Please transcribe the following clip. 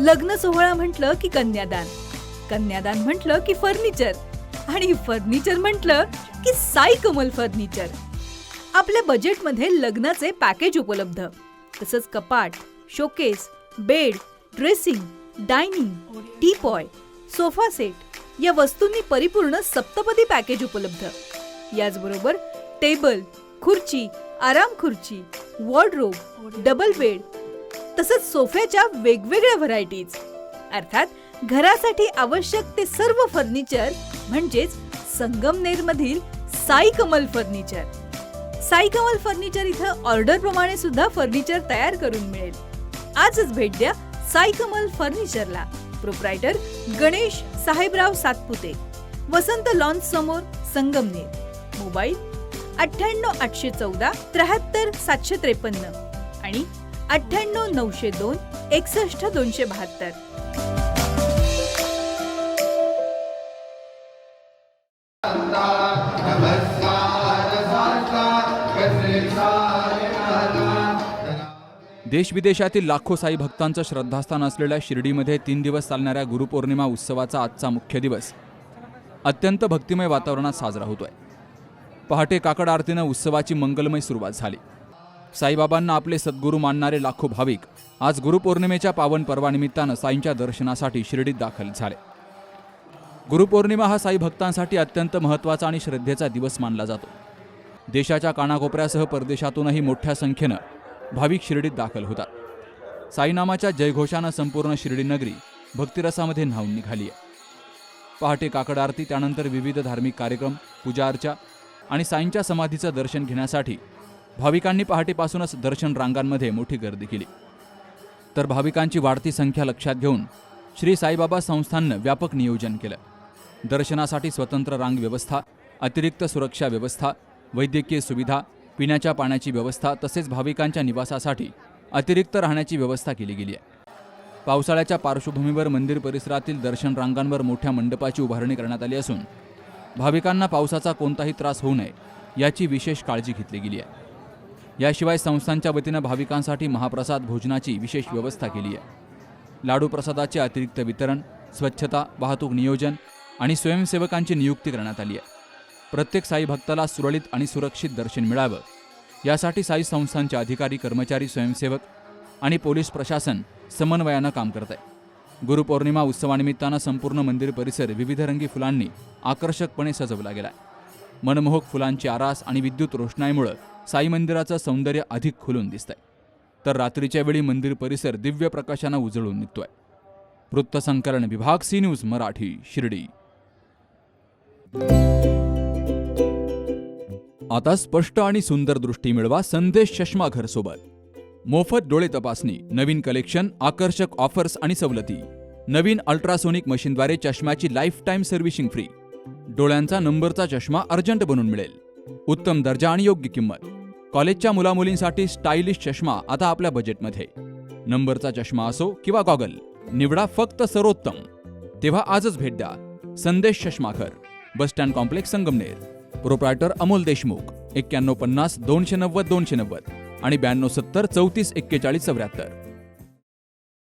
लग्न सोहळा म्हटलं की कन्यादान, कन्यादान म्हटलं की फर्निचर आणि फर्निचर म्हटलं की साई कमल फर्निचर. आपल्या बजेटमध्ये लग्नाचे पॅकेज उपलब्ध. तसंच कपाट, showcase, bed, dressing, dining, teapoy, sofa set या वस्तूंनी परिपूर्ण सप्तपदी पॅकेज उपलब्ध. याचबरोबर टेबल, खुर्ची, आराम खुर्ची, वॉर्डरोब, डबल बेड तसंच सोफ्याच्या वेगवेगळ्या व्हरायटीज. अर्थात घरासाठी आवश्यक ते सर्व फर्निचर म्हणजेच संगमनेरमधील साई कमल फर्निचर. साई कमल फर्निचर इथं ऑर्डर प्रमाणे सुद्धा फर्निचर तयार करून मिळेल. आजच भेट द्या साई कमल फर्निचरला. प्रोप्रायटर गणेश साहेबराव सातपुते, वसंत लॉन्स समोर, संगमनेर. मोबाईल 98 814 73 753 आणि 98 902 61 272. देश विदेशातील लाखो साई भक्तांचं श्रद्धास्थान असलेल्या शिर्डीमध्ये 3 दिवस चालणाऱ्या गुरुपौर्णिमा उत्सवाचा आजचा मुख्य दिवस अत्यंत भक्तिमय वातावरणात साजरा होतोय. पहाटे काकड आरतीनं उत्सवाची मंगलमय सुरुवात झाली. साईबाबांना आपले सद्गुरू मानणारे लाखो भाविक आज गुरुपौर्णिमेच्या पावन पर्वानिमित्तानं साईंच्या दर्शनासाठी शिर्डीत दाखल झाले. गुरुपौर्णिमा हा साई भक्तांसाठी अत्यंत महत्त्वाचा आणि श्रद्धेचा दिवस मानला जातो. देशाच्या कानाकोपऱ्यासह परदेशातूनही मोठ्या संख्येनं भाविक शिर्डीत दाखल होतात. साईनामाच्या जयघोषानं संपूर्ण शिर्डी नगरी भक्तिरसामध्ये न्हाऊन निघाली आहे. पहाटे काकड आरती, त्यानंतर विविध धार्मिक कार्यक्रम, पूजा अर्चा आणि साईंच्या समाधीचं दर्शन घेण्यासाठी भाविकांनी पहाटेपासूनच दर्शन रांगांमध्ये मोठी गर्दी केली. तर भाविकांची वाढती संख्या लक्षात घेऊन श्री साईबाबा संस्थाननं व्यापक नियोजन केलं. दर्शनासाठी स्वतंत्र रांग व्यवस्था, अतिरिक्त सुरक्षा व्यवस्था, वैद्यकीय सुविधा, पिण्याच्या पाण्याची व्यवस्था तसेच भाविकांच्या निवासासाठी अतिरिक्त राहण्याची व्यवस्था केली गेली आहे. पावसाळ्याच्या पार्श्वभूमीवर मंदिर परिसरातील दर्शन रांगांवर मोठ्या मंडपाची उभारणी करण्यात आली असून भाविकांना पावसाचा कोणताही त्रास होऊ नये याची विशेष काळजी घेतली गेली आहे. याशिवाय संस्थांच्या वतीनं भाविकांसाठी महाप्रसाद भोजनाची विशेष व्यवस्था केली आहे. लाडू प्रसादाचे अतिरिक्त वितरण, स्वच्छता, वाहतूक नियोजन आणि स्वयंसेवकांची नियुक्ती करण्यात आली आहे. प्रत्येक साई भक्ताला सुरळीत आणि सुरक्षित दर्शन मिळावं यासाठी साई संस्थांचे अधिकारी, कर्मचारी, स्वयंसेवक आणि पोलीस प्रशासन समन्वयानं काम करत आहे. गुरुपौर्णिमा उत्सवानिमित्तानं संपूर्ण मंदिर परिसर विविधरंगी फुलांनी आकर्षकपणे सजवला गेला आहे. मनमोहक फुलांची आरास आणि विद्युत रोषणाईमुळे साई मंदिराचं सौंदर्य अधिक खुलून दिसतंय. तर रात्रीच्या वेळी मंदिर परिसर दिव्य प्रकाशानं उजळून निघतोय. वृत्तसंकलन विभाग, सी न्यूज मराठी, शिर्डी. आता स्पष्ट आणि सुंदर दृष्टी मिळवा संदेश चष्मा घर सोबत. मोफत डोळे तपासणी, नवीन कलेक्शन, आकर्षक ऑफर्स आणि सवलती. नवीन अल्ट्रासोनिक मशीनद्वारे चष्म्याची लाईफ टाईम सर्व्हिसिंग फ्री. डोळ्यांचा नंबरचा चष्मा अर्जंट बनून मिळेल. उत्तम दर्जा आणि योग्य किंमत. कॉलेजच्या मुलामुलींसाठी स्टायलिश चष्मा आता आपल्या बजेटमध्ये. नंबरचा चष्मा असो किंवा गॉगल, निवडा फक्त सर्वोत्तम. तेव्हा आजच भेट द्या संदेश चष्माघर, bus stand complex, Sangamner. Proprietor Amol Deshmukh. 9150 290 290 आणि 9270 34 41 74.